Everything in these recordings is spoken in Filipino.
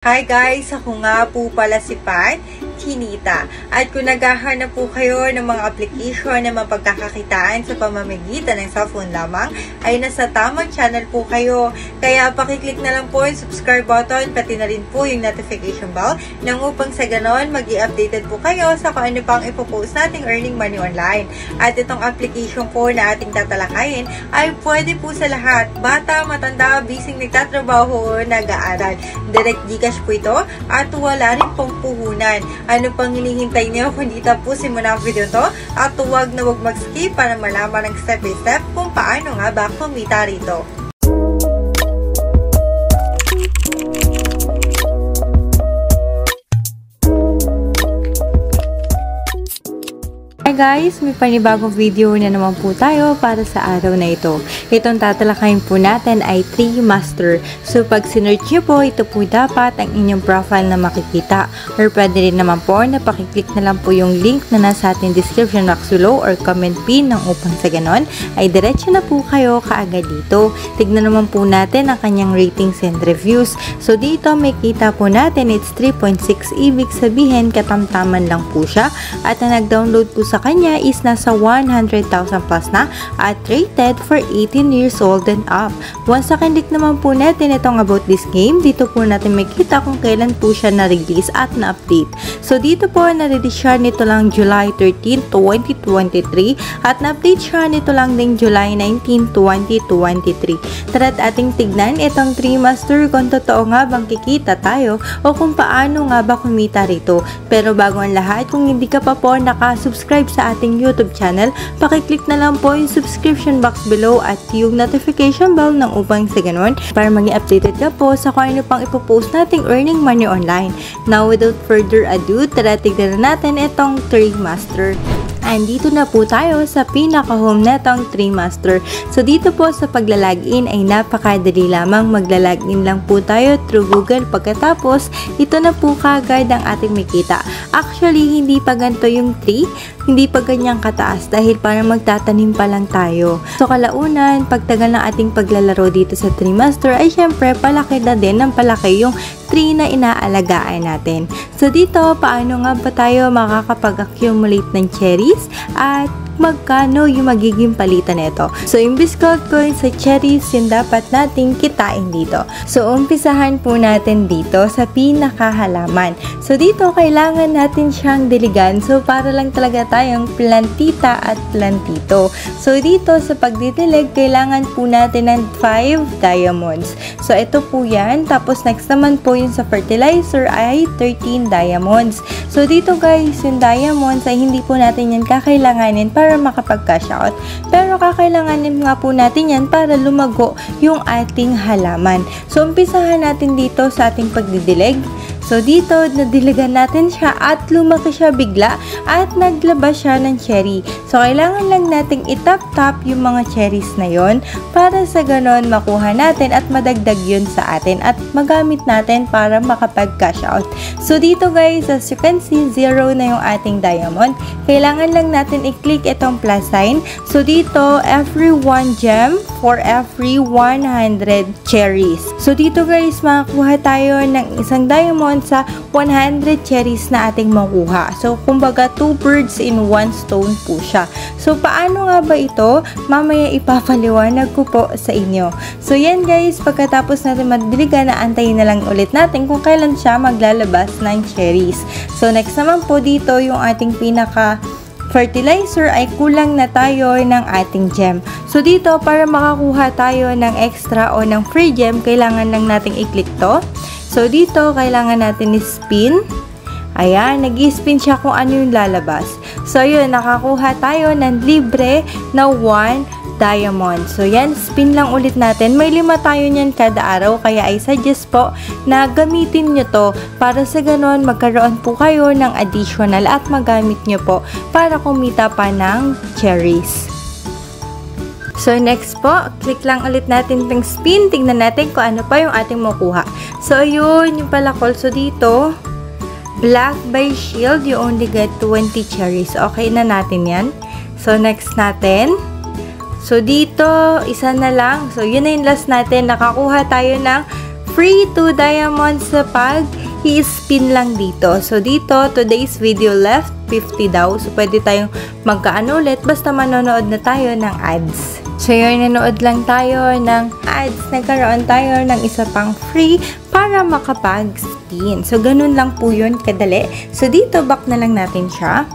Hi guys! Ako nga po pala si Pat Chinita. At kung naghahanap po kayo ng mga application na mapagkakakitaan sa pamamagitan ng cellphone lamang, ay nasa tamang channel po kayo. Kaya pakiclick na lang po yung subscribe button, pati na rin po yung notification bell nang upang sa ganon, mag-i-updated po kayo sa kung ano pang ipopost nating earning money online. At itong application po na ating tatalakayin ay pwede po sa lahat. Bata, matanda, bising nagtatrabaho o nag-aaral. Direct Gcash po ito at wala rin pong puhunan. Ano pang hinihintay niyo kundi tapusin mo na ang video to at huwag na huwag mag-skip para malaman ng step by step kung paano nga ba kumita rito. Hi guys! May panibagong video na naman po tayo para sa araw na ito. Itong tatalakayin po natin ay Tree Master. So pag sinearch nyo po, ito po dapat ang inyong profile na makikita. Or pwede rin naman po na pakiclick na lang po yung link na nasa ating description box below or comment pin ng upang sa ganon ay diretso na po kayo kaagad dito. Tignan naman po natin ang kanyang ratings and reviews. So dito may kita po natin it's 3.6, ibig sabihin katamtaman lang po siya at na nag-download po sa kanya is nasa 100,000 plus na at rated for 18 years old and up. Once na kinlik naman po natin itong about this game, dito po natin makita kung kailan po siya na-release at na-update. So dito po na-release siya nito lang July 13, 2023 at na-update siya nito lang ding July 19, 2023. Tara't ating tignan itong Tree Master kung totoo nga bang kikita tayo o kung paano nga ba kumita rito. Pero bago ang lahat, kung hindi ka pa po nakasubscribe sa ating YouTube channel, pakiclick na lang po yung subscription box below at yung notification bell ng upang sa ganun para maging updated ka po sa kung ano pang ipopost nating earning money online. Now without further ado, tara tignan na natin itong Tree Master. Andito na po tayo sa pinaka-home netong Tree Master. So dito po sa paglalagin ay napakadali lamang. Maglalagin lang po tayo through Google. Pagkatapos, ito na po kagad ang ating makita. Actually, hindi pa ganito yung tree. Hindi pa ganyang kataas dahil parang magtatanim pa lang tayo. So kalaunan, pagtagal ng ating paglalaro dito sa Tree Master ay syempre palaki na din ng palaki yung tree na inaalagaan natin. So dito, paano nga ba tayo makakapag-accumulate ng cherries at magkano yung magiging palitan nito. So, imbis gold coin sa cherries, yung dapat nating kitain dito. So, umpisahan po natin dito sa pinakahalaman. So, dito, kailangan natin siyang diligan. So, para lang talaga tayong plantita at plantito. So, dito, sa pagdidilig, kailangan po natin ng 5 diamonds. So, ito po yan. Tapos, next naman po yung sa fertilizer ay 13 diamonds. So, dito guys, yung diamonds ay hindi po natin yan kakailanganin para makapag-cash out. Pero kakailanganin nga po natin yan para lumago yung ating halaman. So, umpisahan natin dito sa ating pagdidilig. So, dito, nadiligan natin siya at lumaki siya bigla at naglabas siya ng cherry. So, kailangan lang nating itap-tap yung mga cherries na yon para sa ganon makuha natin at madagdag yun sa atin at magamit natin para makapag-cash out. So, dito guys, as you can see, 0 na yung ating diamond. Kailangan lang natin i-click itong plus sign. So, dito, every 1 gem for every 100 cherries. So, dito guys, makakuha tayo ng isang diamond sa 100 cherries na ating makuha. So, kumbaga 2 birds in 1 stone po siya. So, paano nga ba ito? Mamaya ipapaliwanag ko po sa inyo. So, yan guys, pagkatapos natin madiligan, naantayin na lang ulit natin kung kailan siya maglalabas ng cherries. So, next naman po dito, yung ating pinaka fertilizer ay kulang na tayo ng ating gem. So, dito, para makakuha tayo ng extra o ng free gem, kailangan lang nating i-click to. So, dito, kailangan natin i-spin. Ayan, nag-i-spin siya kung ano yung lalabas. So, yun, nakakuha tayo ng libre na 1 diamond. So, yan, spin lang ulit natin. May 5 tayo niyan kada araw, kaya I suggest po na gamitin nyo to para sa ganon magkaroon po kayo ng additional at magamit nyo po para kumita pa ng cherries. So, next po, click lang ulit natin itong spin. Tingnan natin kung ano pa yung ating makuha. So, yun, yung pala also dito, black by shield, you only get 20 cherries. Okay na natin yan. So, next natin. So, dito, isa na lang. So, yun na yung last natin. Nakakuha tayo ng free 2 diamonds sa pag-i-spin lang dito. So dito, today's video left 50 daw. So pwede tayong magkaano ulit basta manonood na tayo ng ads. So yun, nanood lang tayo ng ads. Nagkaroon tayo ng isa pang free para makapag-spin. So ganun lang po yun kadali. So dito, back na lang natin siya.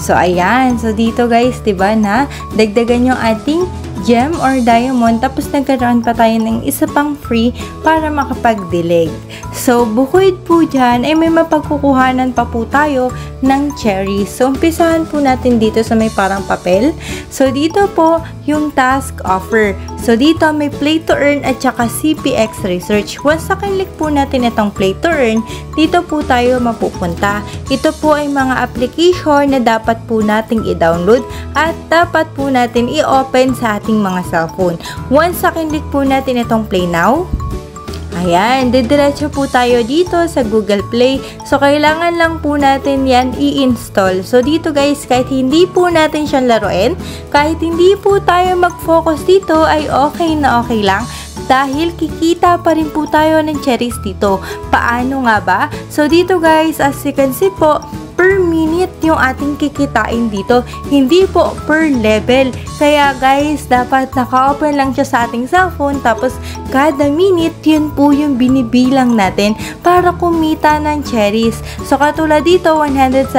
So ayan. So dito guys, diba na dagdagan yung ating gem or diamond, tapos nagkaroon pa tayo ng isa pang free para makapag-dilig. So, bukod po dyan, ay may mapagkukuhanan pa po tayo ng cherries. So, umpisahan po natin dito sa may parang papel. So, dito po yung task offer. So, dito may play to earn at saka CPX research. Once nakinlik po natin itong play to earn, dito po tayo mapupunta. Ito po ay mga application na dapat po nating i-download at dapat po natin i-open sa ating mga cellphone. Once nakinlik po natin itong play now, ayan, didiretso po tayo dito sa Google Play. So, kailangan lang po natin yan i-install. So, dito guys, kahit hindi po natin siyang laruin, kahit hindi po tayo mag-focus dito, ay okay na okay lang. Dahil kikita pa rin po tayo ng cherries dito. Paano nga ba? So, dito guys, as you can see po, per minute yung ating kikitain dito, hindi po per level. Kaya guys, dapat naka-open lang siya sa ating cellphone, tapos kada minute, yun po yung binibilang natin para kumita ng cherries. So katulad dito, 117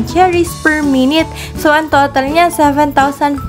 cherries per minute. So ang total niya, 7,488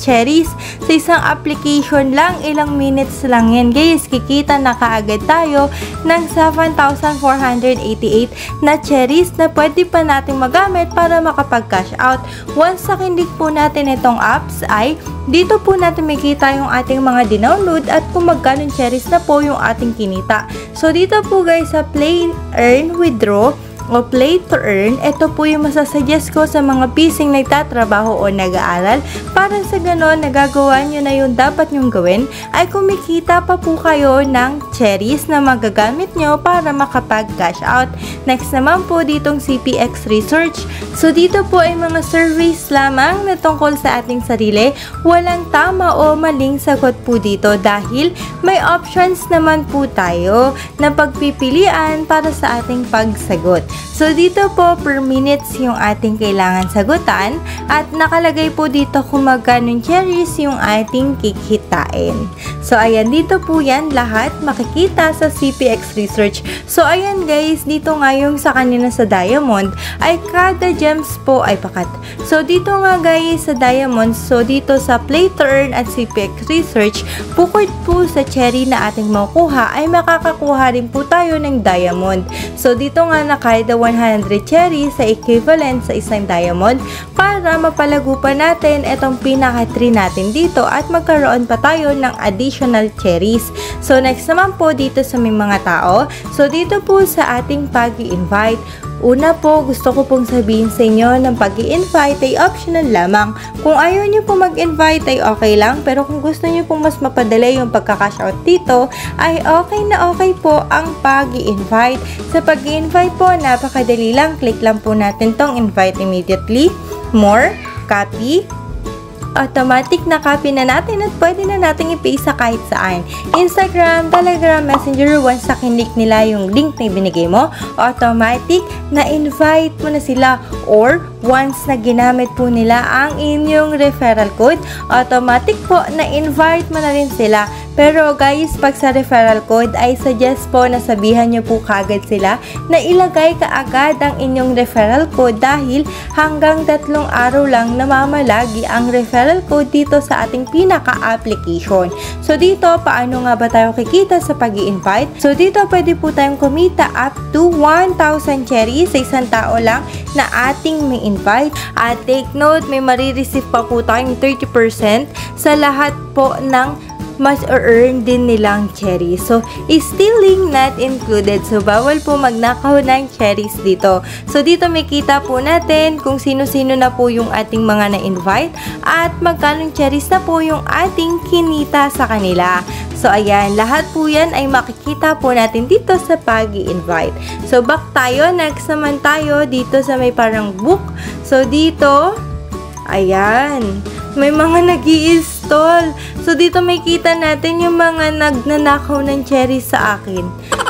cherries. Sa isang application lang, ilang minutes lang yan guys. Kikita na kaagad tayo ng 7,488 na cherries na pwede pa nating magamit para makapag-cash out. Once nakinlik po natin itong apps ay dito po natin makita yung ating mga dinownload at kung magkano cherries na po yung ating kinita. So dito po guys sa play, earn, withdraw o play to earn, ito po yung masasuggest ko sa mga pising nagtatrabaho o nag-aaral para sa ganon nagagawa nyo na yung dapat nyong gawin ay kumikita pa po kayo ng cherries na magagamit nyo para makapag-cash out. Next naman po ditong CPX research. So dito po ay mga surveys lamang na tungkol sa ating sarili. Walang tama o maling sagot po dito dahil may options naman po tayo na pagpipilian para sa ating pagsagot. So dito po per minutes yung ating kailangan sagutan at nakalagay po dito kung magkano cherries yung ating kikitain. So ayan, dito po yan lahat makikita sa CPX research. So ayan guys, dito nga yung sa kanina sa diamond ay kada gems po ay pakat. So dito nga guys sa diamond, so dito sa play to earn at CPX research, bukod po sa cherry na ating makukuha ay makakakuha rin po tayo ng diamond. So dito nga na kada 100 cherries sa equivalent sa isang diamond para mapalago pa natin itong pinaka-tree natin dito at magkaroon pa tayo ng additional cherries. So next naman po dito sa may mga tao, so dito po sa ating pag-i-invite, una po, gusto ko pong sabihin sa inyo ng pag-i-invite ay optional lamang. Kung ayaw nyo po mag-invite ay okay lang, pero kung gusto nyo pong mas mapadali yung pagka-cash out dito, ay okay na okay po ang pag-i-invite. Sa pag-i-invite po, napakadali lang. Click lang po natin tong invite immediately, more, copy, automatic na copy na natin at pwede na natin i-paste sa kahit saan. Instagram, Telegram, Messenger, once na kinlik nila yung link na ibinigay mo, automatic na invite mo na sila, or once na ginamit po nila ang inyong referral code, automatic po na invite mo na rin sila. Pero guys, pag sa referral code ay suggest po na sabihan nyo po kagad sila na ilagay kaagad ang inyong referral code dahil hanggang 3 araw lang namamalagi ang referral code dito sa ating pinaka-application. So dito, paano nga ba tayo kikita sa pag-i-invite? So dito, pwede po tayong kumita up to 1,000 cherries sa isang tao lang na ating may invite. At take note, may marireceive pa po tayong 30% sa lahat po ng mas earn din nilang cherries. So, stealing not included. So, bawal po magnakaw ng cherries dito. So, dito may kita po natin kung sino-sino na po yung ating mga na-invite at magkano cherries na po yung ating kinita sa kanila. So, ayan. Lahat po yan ay makikita po natin dito sa pag-i-invite. So, back tayo. Next naman tayo dito sa may parang book. So, dito, ayan. May mga nag-i-start tol. So, dito may kita natin yung mga nagnanakaw ng cherries sa akin.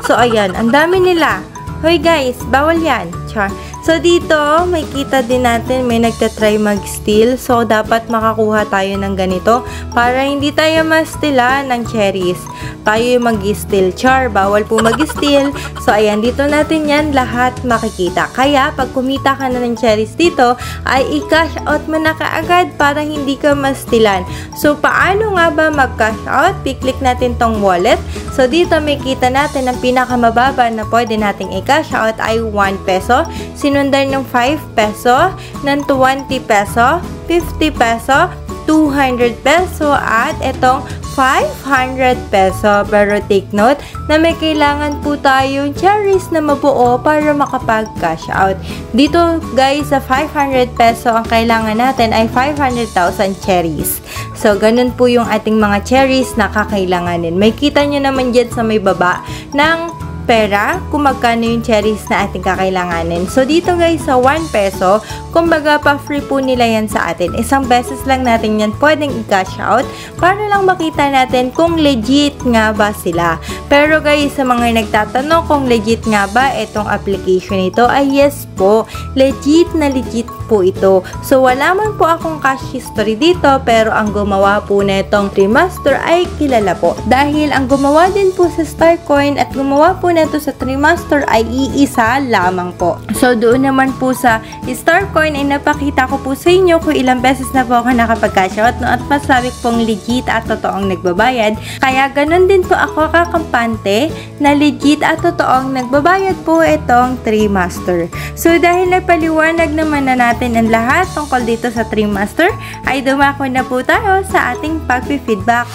So, ayan. Ang dami nila. Hoy guys, bawal yan. Char. So, dito, may kita din natin, may nagtatry mag-steal. So, dapat makakuha tayo ng ganito para hindi tayo ma-steala ng cherries. Tayo yung mag-steal. Char, bawal po mag-steal. So, ayan, dito natin yan lahat makikita. Kaya, pag kumita ka na ng cherries dito, ay i-cash out mo na kaagad para hindi ka ma-stealan. So, paano nga ba mag-cash out? I-click natin tong wallet. So, dito may kita natin ang pinakamababa na pwede nating i-cash out ay 1 peso. Sinundan ng 5 peso, ng 20 peso, 50 peso, 200 peso, at itong 500 peso. Pero take note na may kailangan po tayong cherries na mabuo para makapag-cash out. Dito guys, sa 500 peso, ang kailangan natin ay 500,000 cherries. So, ganun po yung ating mga cherries na kakailanganin. May kita nyo naman dyan sa may baba ng pera kung magkano yung cherries na ating kakailanganin. So, dito guys, sa 1 peso, kumbaga pa-free po nila yan sa atin. Isang beses lang natin yan pwedeng i-cash out para lang makita natin kung legit nga ba sila. Pero guys, sa mga nagtatanong kung legit nga ba itong application ito, ay yes po. Legit na legit po ito. So, wala man po akong cash history dito, pero ang gumawa po na itong Trimaster ay kilala po. Dahil ang gumawa din po sa Starcoin at gumawa po na ito sa Trimaster ay iisa lamang po. So, doon naman po sa Starcoin ay napakita ko po sa inyo kung ilang beses na po ako nakapag-cash out, no? At masabi pong legit at totoong nagbabayad. Kaya ganun din po ako kakampante na legit at totoong nagbabayad po itong Trimaster. So, dahil napaliwanag naman na natin ang lahat tungkol dito sa Trimaster, ay dumako na po tayo sa ating pag-feedback.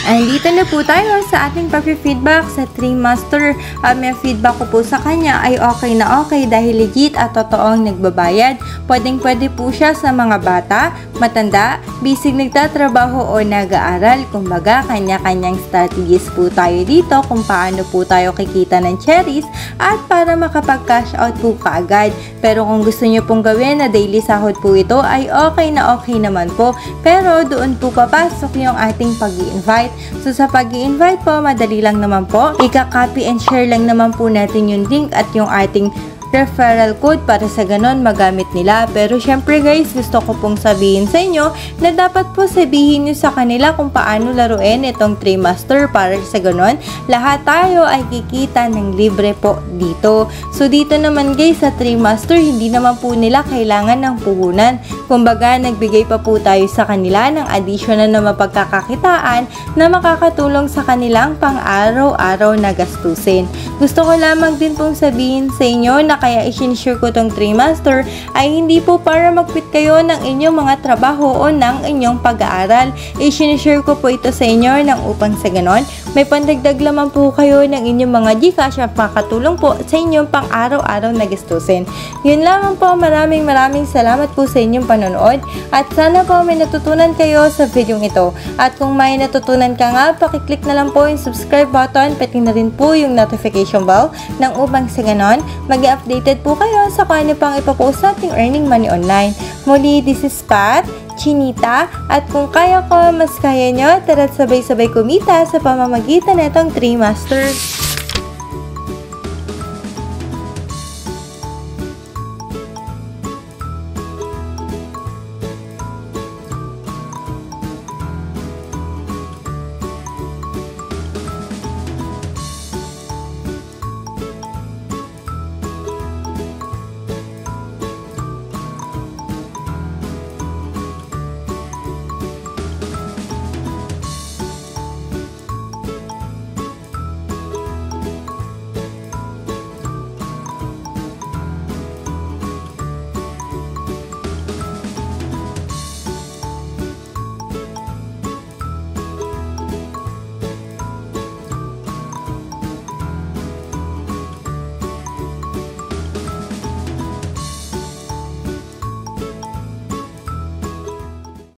Andito na po tayo sa ating pag-feedback sa Trimaster. May feedback ko po sa kanya ay okay na okay dahil legit at totoong nagbabayad. Pwedeng-pwede po siya sa mga bata, matanda, bisig nagtatrabaho o nag-aaral. Kumbaga, kanya-kanyang strategies po tayo dito kung paano po tayo kikita ng cherries at para makapag-cash out po kaagad. Pero kung gusto nyo pong gawin na daily sahod po ito ay okay na okay naman po. Pero doon po papasok yung ating pag-i-invite. So, sa pag-i-invite po, madali lang naman po. Ika-copy and share lang naman po natin yung link at yung ating referral code para sa ganon magamit nila. Pero syempre guys, gusto ko pong sabihin sa inyo na dapat po sabihin nyo sa kanila kung paano laruin itong Trimaster para sa ganon lahat tayo ay kikita ng libre po dito. So dito naman guys sa Trimaster, hindi naman po nila kailangan ng puhunan. Kumbaga, nagbigay pa po tayo sa kanila ng additional na mapagkakakitaan na makakatulong sa kanilang pang-araw-araw na gastusin. Gusto ko lamang din pong sabihin sa inyo na kaya i-share ko tong Trimaster ay hindi po para mag-quit kayo ng inyong mga trabaho o ng inyong pag-aaral. I-share ko po ito sa inyo nang upang sa ganon, may pandagdag lamang po kayo ng inyong mga Gcash at makatulong po sa inyong pang-araw-araw na gastusin. Yun lamang po, maraming salamat po sa inyong panonood at sana po may natutunan kayo sa video ito. At kung may natutunan ka nga, pakiclick na lang po yung subscribe button, pati na rin po yung notification bell nang upang sa ganon, mag-updated po kayo sa kung ano pang ipapost nating earning money online. Muli, this is Pat, Chinita, at kung kaya ko, mas kaya nyo, tara't sabay-sabay kumita sa pamamagitan ng itong Trimaster.